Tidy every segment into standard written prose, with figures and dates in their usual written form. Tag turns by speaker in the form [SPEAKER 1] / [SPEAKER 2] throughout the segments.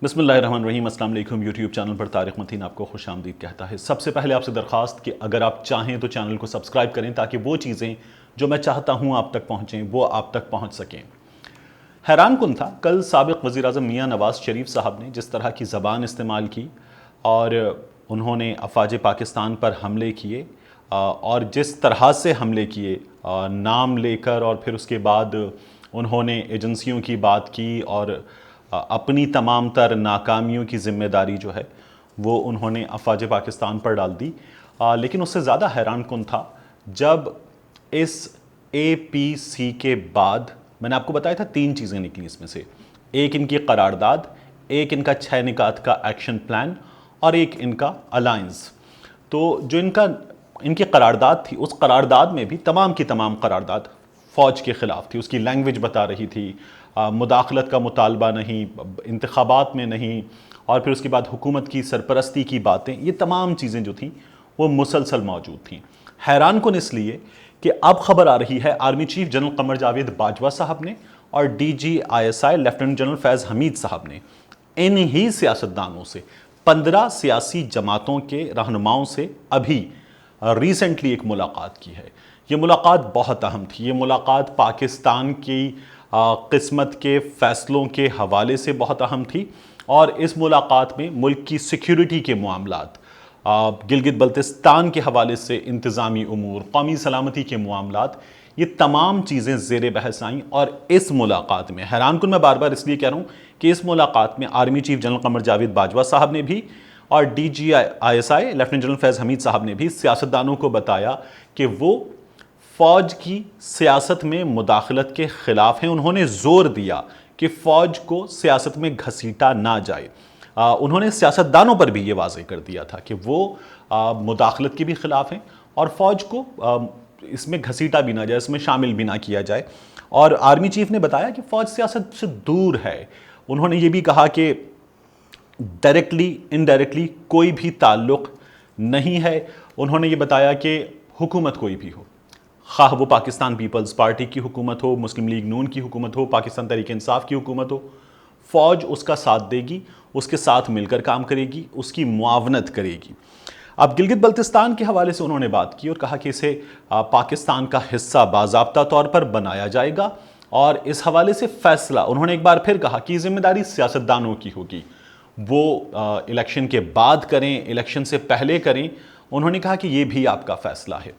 [SPEAKER 1] बिस्मिल्लाहिर्रहमानिर्रहीम। अस्सलाम वालेकुम। यूट्यूब चैनल पर तारिक मतीन आपको खुशामदीद कहता है। सबसे पहले आपसे दरख्वास्त कि अगर आप चाहें तो चैनल को सब्सक्राइब करें ताकि वो चीज़ें जो मैं चाहता हूँ आप तक पहुँचें वो आप तक पहुँच सकें। हैरान कुन था कल साबिक़ वज़ीर आज़म मियाँ नवाज़ शरीफ साहब ने जिस तरह की ज़बान इस्तेमाल की और उन्होंने अफ़वाज पाकिस्तान पर हमले किए और जिस तरह से हमले किए नाम लेकर, और फिर उसके बाद उन्होंने एजेंसियों की बात की और अपनी तमाम तर नाकामियों की ज़िम्मेदारी जो है वो उन्होंने अफ़वाज पाकिस्तान पर डाल दी। लेकिन उससे ज़्यादा हैरान कुन था जब इस APC के बाद मैंने आपको बताया था 3 चीज़ें निकली इसमें से। एक इनकी करारदाद, एक इनका 6 निकात का एक्शन प्लान और एक इनका अलायंस। तो जो इनकी करारदाद थी, उस करारदाद में भी तमाम की तमाम करारदाद फ़ौज के ख़िलाफ़ थी। उसकी लैंग्वेज बता रही थी मुदाखलत का मुतालबा नहीं, इंतखाबात में नहीं, और फिर उसके बाद हुकूमत की सरपरस्ती की बातें, ये तमाम चीज़ें जो थीं वो मुसलसल मौजूद थीं। हैरान कुन इसलिए कि अब खबर आ रही है army chief general Qamar Javed Bajwa साहब ने और DG ISI लेफ्टिनेंट जनरल फैज़ हमीद साहब ने इन ही सियासतदानों से 15 सियासी जमातों के रहनुमाओं से अभी रिसेंटली एक मुलाकात की है। ये मुलाकात बहुत अहम थी। ये मुलाकात पाकिस्तान की किस्मत के फ़ैसलों के हवाले से बहुत अहम थी और इस मुलाकात में मुल्क की सिक्योरिटी के मामलात, गिलगित बल्तिस्तान के हवाले से इंतज़ामी उमूर, कौमी सलामती के मामलात, ये तमाम चीज़ें ज़ेर बहस आईं। और इस मुलाकात में हैरान कुन मैं बार बार इसलिए कह रहा हूँ कि इस मुलाकात में army chief general Qamar Javed Bajwa साहब ने भी और DG ISI लेफ्टिनेंट जनरल फैज़ हमीद साहब ने भी सियासतदानों को बताया कि वो फ़ौज की सियासत में मुदाखलत के ख़िलाफ़ हैं। उन्होंने ज़ोर दिया कि फ़ौज को सियासत में घसीटा ना जाए। उन्होंने सियासतदानों पर भी ये वाज़ेह कर दिया था कि वो मुदाखलत के भी ख़िलाफ़ हैं और फ़ौज को इसमें घसीटा भी ना जाए, इसमें शामिल भी ना किया जाए। और आर्मी चीफ ने बताया कि फ़ौज सियासत से दूर है। उन्होंने ये भी कहा कि डायरेक्टली इनडायरेक्टली कोई भी ताल्लुक़ नहीं है। उन्होंने ये बताया कि हुकूमत कोई भी हो, खाह वो पाकिस्तान पीपल्स पार्टी की हुकूमत हो, मुस्लिम लीग नून की हुकूमत हो, पाकिस्तान तहरीक इंसाफ की हुकूमत हो, फ़ौज उसका साथ देगी, उसके साथ मिलकर काम करेगी, उसकी मुआवनत करेगी। अब गिलगित बल्तिस्तान के हवाले से उन्होंने बात की और कहा कि इसे पाकिस्तान का हिस्सा बाज़ाब्ता तौर पर बनाया जाएगा और इस हवाले से फ़ैसला, उन्होंने एक बार फिर कहा कि ज़िम्मेदारी सियासतदानों की होगी, वो इलेक्शन के बाद करें, इलेक्शन से पहले करें। उन्होंने कहा कि ये भी आपका फ़ैसला है।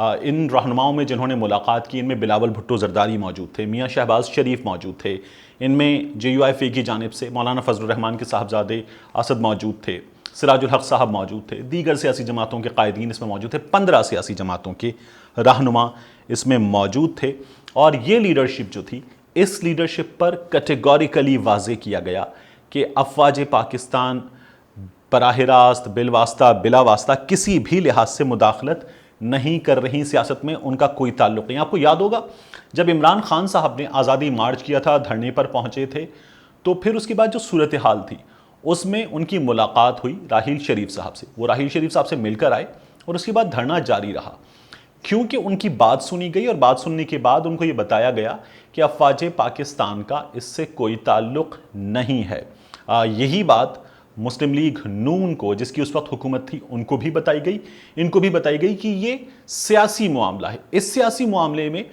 [SPEAKER 1] इन रहनुमाओं में जिन्होंने मुलाकात की, इनमें बिलावल भुट्टो जरदारी मौजूद थे, मियाँ शहबाज शरीफ मौजूद थे, इनमें JUIF की जानिब से मौलाना फजलुर रहमान के साहबजादे असद मौजूद थे, सिराजुल हक साहब मौजूद थे, दीगर सियासी जमातों के कायदीन इसमें मौजूद थे, 15 सियासी जमातों के रहनुमा इसमें मौजूद थे। और ये लीडरशिप जो थी, इस लीडरशिप पर कैटेगोरिकली वाज़े किया गया कि अफ़वाज पाकिस्तान बराह रास्त, बिलवास्ता, बिला वास्ता किसी भी लिहाज से मुदाखलत नहीं कर रही सियासत में, उनका कोई ताल्लुक़ नहीं। आपको याद होगा जब इमरान खान साहब ने आज़ादी मार्च किया था, धरने पर पहुंचे थे, तो फिर उसके बाद जो सूरत हाल थी उसमें उनकी मुलाकात हुई राहील शरीफ साहब से। वो राहील शरीफ साहब से मिलकर आए और उसके बाद धरना जारी रहा, क्योंकि उनकी बात सुनी गई और बात सुनने के बाद उनको ये बताया गया कि अफ़वाज पाकिस्तान का इससे कोई ताल्लुक़ नहीं है। यही बात मुस्लिम लीग नून को, जिसकी उस वक्त हुकूमत थी, उनको भी बताई गई, इनको भी बताई गई कि ये सियासी मामला है, इस सियासी मामले में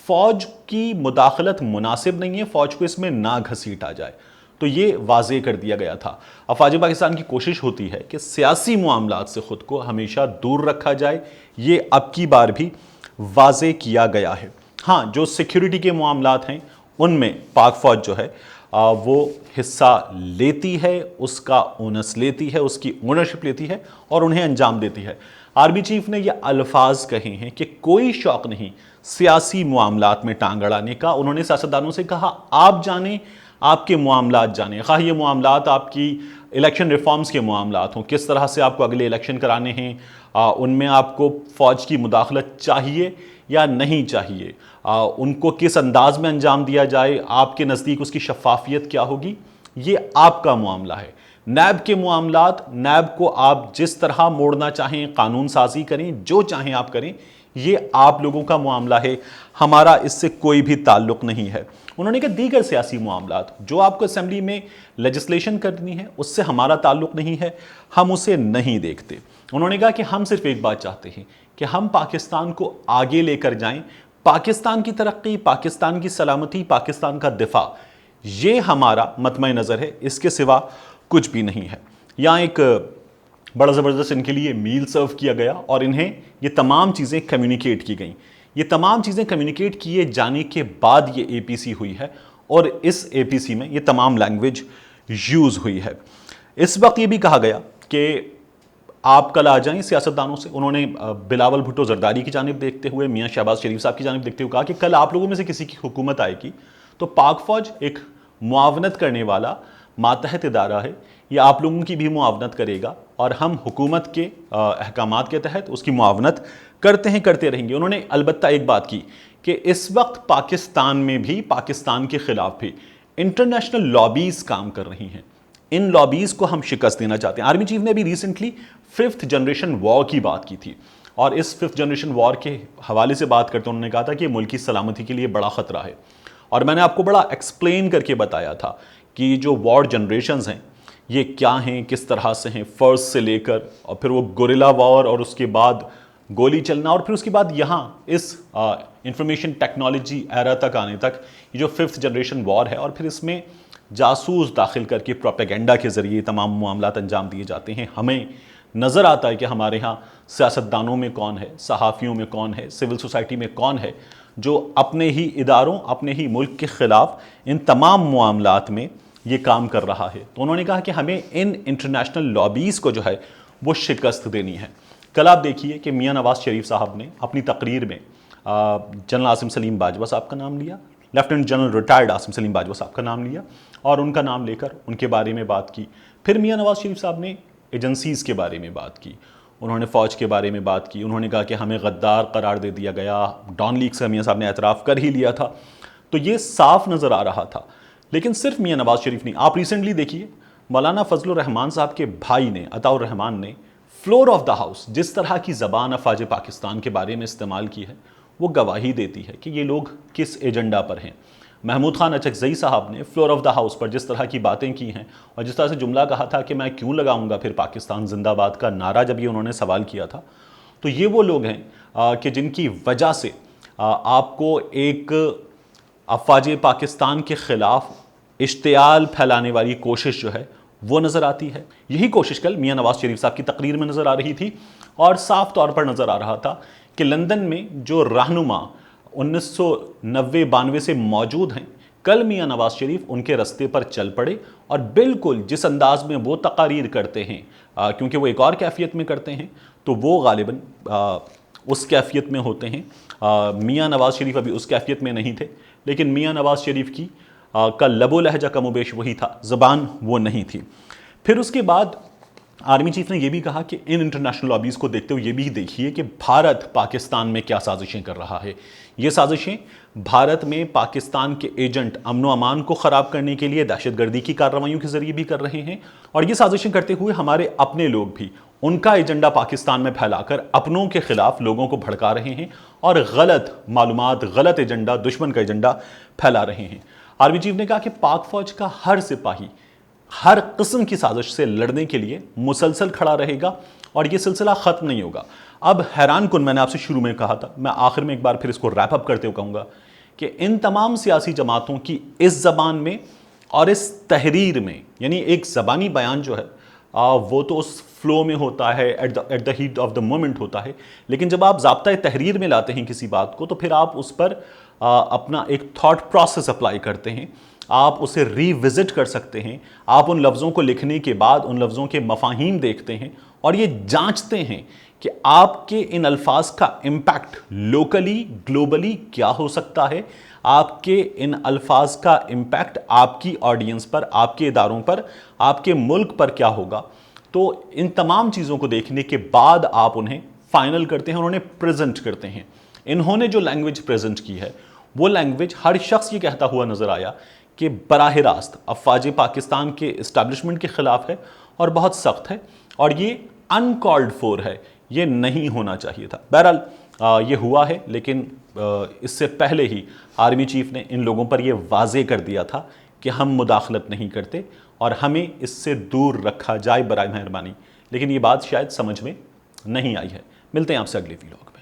[SPEAKER 1] फ़ौज की मुदाखलत मुनासिब नहीं है, फ़ौज को इसमें ना घसीटा जाए। तो ये वाज़े कर दिया गया था। अफ़वाज पाकिस्तान की कोशिश होती है कि सियासी मामलात से ख़ुद को हमेशा दूर रखा जाए, ये अब की बार भी वाज़े किया गया है। हाँ, जो सिक्योरिटी के मामलात हैं उनमें पाक फ़ौज जो है वो हिस्सा लेती है, उसका ओनस लेती है, उसकी ओनरशिप लेती है और उन्हें अंजाम देती है। आर्मी चीफ ने ये अल्फाज कहे हैं कि कोई शौक़ नहीं सियासी मामलात में टांग अड़ाने का। उन्होंने सियासतदानों से कहा, आप जानें, आपके मामलात जानें, खाह ये मामलात आपकी इलेक्शन रिफॉर्म्स के मामलात हों, किस तरह से आपको अगले इलेक्शन कराने हैं, उनमें आपको फ़ौज की मुदाखलत चाहिए या नहीं चाहिए, उनको किस अंदाज में अंजाम दिया जाए, आपके नज़दीक उसकी शफाफियत क्या होगी, ये आपका मामला है। नैब के मामलात, नैब को आप जिस तरह मोड़ना चाहें, कानून साजी करें, जो चाहें आप करें, ये आप लोगों का मामला है, हमारा इससे कोई भी ताल्लुक़ नहीं है। उन्होंने कहा दीगर सियासी मामलात जो आपको असेंबली में लेजिस्लेशन करनी है उससे हमारा ताल्लुक नहीं है, हम उसे नहीं देखते। उन्होंने कहा कि हम सिर्फ एक बात चाहते हैं कि हम पाकिस्तान को आगे लेकर जाएं, पाकिस्तान की तरक्की, पाकिस्तान की सलामती, पाकिस्तान का दिफा, ये हमारा मतमय नज़र है, इसके सिवा कुछ भी नहीं है। यहाँ एक बड़ा ज़बरदस्त इनके लिए मील सर्व किया गया और इन्हें ये तमाम चीज़ें कम्युनिकेट की गई। ये तमाम चीज़ें कम्युनिकेट किए जाने के बाद ये एपीसी हुई है और इस एपीसी में ये तमाम लैंग्वेज यूज़ हुई है। इस वक्त ये भी कहा गया कि आप कल आ जाएं सियासतदानों से। उन्होंने बिलावल भुट्टो जरदारी की जानिब देखते हुए, मियाँ शहबाज शरीफ साहब की जानिब देखते हुए कहा कि कल आप लोगों में से किसी की हुकूमत आएगी तो पाक फौज एक मुआवनत करने वाला मातहत इदारा है, यह आप लोगों की भी मुआवनत करेगा और हम हुकूमत के अहकामात के तहत उसकी मुआवनत करते रहेंगे। उन्होंने अलबत्ता एक बात की कि इस वक्त पाकिस्तान में भी, पाकिस्तान के खिलाफ भी इंटरनेशनल लॉबीज़ काम कर रही हैं। इन लॉबीज़ को हम शिकस्त देना चाहते हैं। आर्मी चीफ ने भी रिसेंटली 5th जनरेशन वॉर की बात की थी और इस 5th जनरेशन वॉर के हवाले से बात करते उन्होंने कहा था कि मुल्क की सलामती के लिए बड़ा ख़तरा है। और मैंने आपको बड़ा एक्सप्लेन करके बताया था कि जो वॉर जनरेशन्स हैं ये क्या हैं, किस तरह से हैं, फर्स्ट से लेकर और फिर वो गोरिल्ला वॉर और उसके बाद गोली चलना और फिर उसके बाद यहाँ इस इंफॉर्मेशन टेक्नोलॉजी एरा तक आने तक ये जो 5th जनरेशन वॉर है और फिर इसमें जासूस दाखिल करके प्रोपेगेंडा के ज़रिए तमाम मामलात अंजाम दिए जाते हैं। हमें नज़र आता है कि हमारे यहाँ सियासतदानों में कौन है, सहाफ़ियों में कौन है, सिविल सोसाइटी में कौन है जो अपने ही इदारों, अपने ही मुल्क के ख़िलाफ़ इन तमाम मामलात में ये काम कर रहा है। तो उन्होंने कहा कि हमें इन इंटरनेशनल लॉबीज़ को जो है वो शिकस्त देनी है। कल आप देखिए कि मियाँ नवाज़ शरीफ साहब ने अपनी तकरीर में जनरल आसिम सलीम बाजवा साहब का नाम लिया, lieutenant general retired Asim Salim Bajwa साहब का नाम लिया और उनका नाम लेकर उनके बारे में बात की। फिर मियाँ नवाज़ शरीफ साहब ने एजेंसीज़ के बारे में बात की, उन्होंने फ़ौज के बारे में बात की। उन्होंने कहा कि हमें गद्दार करार दे दिया गया, डॉन लीग से मियाँ साहब ने एतराफ़ कर ही लिया था। तो ये साफ नज़र आ रहा था। लेकिन सिर्फ मियाँ नवाज़ शरीफ नहीं, आप रिसेंटली देखिए मौलाना फजलुर रहमान साहब के भाई ने, अताउर रहमान ने, फ्लोर ऑफ द हाउस जिस तरह की ज़बान अफवाज पाकिस्तान के बारे में इस्तेमाल की है वो गवाही देती है कि ये लोग किस एजेंडा पर हैं। महमूद खान अचकज़ई साहब ने फ्लोर ऑफ द हाउस पर जिस तरह की बातें की हैं और जिस तरह से जुमला कहा था कि मैं क्यों लगाऊंगा फिर पाकिस्तान जिंदाबाद का नारा, जब ये उन्होंने सवाल किया था, तो ये वो लोग हैं कि जिनकी वजह से आपको एक अफवाज पाकिस्तान के ख़िलाफ़ इश्तियाल फैलाने वाली कोशिश जो है वो नज़र आती है। यही कोशिश कल मियाँ नवाज़ शरीफ साहब की तकरीर में नज़र आ रही थी और साफ तौर पर नज़र आ रहा था कि लंदन में जो रहनुमा 1990-92 से मौजूद हैं, कल मियाँ नवाज़ शरीफ उनके रस्ते पर चल पड़े और बिल्कुल जिस अंदाज में वो तकारीर करते हैं, क्योंकि वो एक और कैफियत में करते हैं, तो वो गालिबन उस कैफियत में होते हैं। मियाँ नवाज़ शरीफ अभी उस कैफियत में नहीं थे, लेकिन मियाँ नवाज़ शरीफ की का लबो लहजा कमोबेश वही था, ज़बान वो नहीं थी। फिर उसके बाद आर्मी चीफ ने यह भी कहा कि इन इंटरनेशनल लॉबीज़ को देखते हुए ये भी देखिए कि भारत पाकिस्तान में क्या साजिशें कर रहा है। ये साजिशें भारत में पाकिस्तान के एजेंट अमन व अमान को ख़राब करने के लिए दहशतगर्दी की कार्रवाइयों के ज़रिए भी कर रहे हैं और ये साजिशें करते हुए हमारे अपने लोग भी उनका एजेंडा पाकिस्तान में फैलाकर अपनों के ख़िलाफ़ लोगों को भड़का रहे हैं और गलत मालूमात, गलत एजेंडा, दुश्मन का एजेंडा फैला रहे हैं। आर्मी चीफ ने कहा कि पाक फ़ौज का हर सिपाही हर किस्म की साजिश से लड़ने के लिए मुसलसल खड़ा रहेगा और ये सिलसिला ख़त्म नहीं होगा। अब हैरान कुन, मैंने आपसे शुरू में कहा था, मैं आखिर में एक बार फिर इसको रैप अप करते हुए कहूँगा कि इन तमाम सियासी जमातों की इस ज़बान में और इस तहरीर में, यानी एक ज़बानी बयान जो है वो तो उस फ्लो में होता है, at the heat of the moment होता है, लेकिन जब आप ज़ाब्ता तहरीर में लाते हैं किसी बात को तो फिर आप उस पर अपना एक थॉट प्रोसेस अप्लाई करते हैं, आप उसे रीविज़िट कर सकते हैं, आप उन लफ्ज़ों को लिखने के बाद उन लफ्ज़ों के मफाहीम देखते हैं और ये जांचते हैं कि आपके इन अल्फाज का इम्पैक्ट लोकली, ग्लोबली क्या हो सकता है, आपके इन अल्फाज का इम्पैक्ट आपकी ऑडियंस पर, आपके इदारों पर, आपके मुल्क पर क्या होगा। तो इन तमाम चीज़ों को देखने के बाद आप उन्हें फाइनल करते हैं और उन्हें प्रेजेंट करते हैं। इन्होंने जो लैंग्वेज प्रेजेंट की है वो लैंग्वेज हर शख्स ये कहता हुआ नज़र आया कि बराह रास्त अफवाज पाकिस्तान के इस्टेब्लिशमेंट के ख़िलाफ़ है और बहुत सख्त है और ये अनकॉल्ड फॉर है, ये नहीं होना चाहिए था। बहरहाल ये हुआ है, लेकिन इससे पहले ही आर्मी चीफ ने इन लोगों पर यह वाजे कर दिया था कि हम मुदाखलत नहीं करते और हमें इससे दूर रखा जाए बराए मेहरबानी। लेकिन ये बात शायद समझ में नहीं आई है। मिलते हैं आपसे अगले वीडियो में।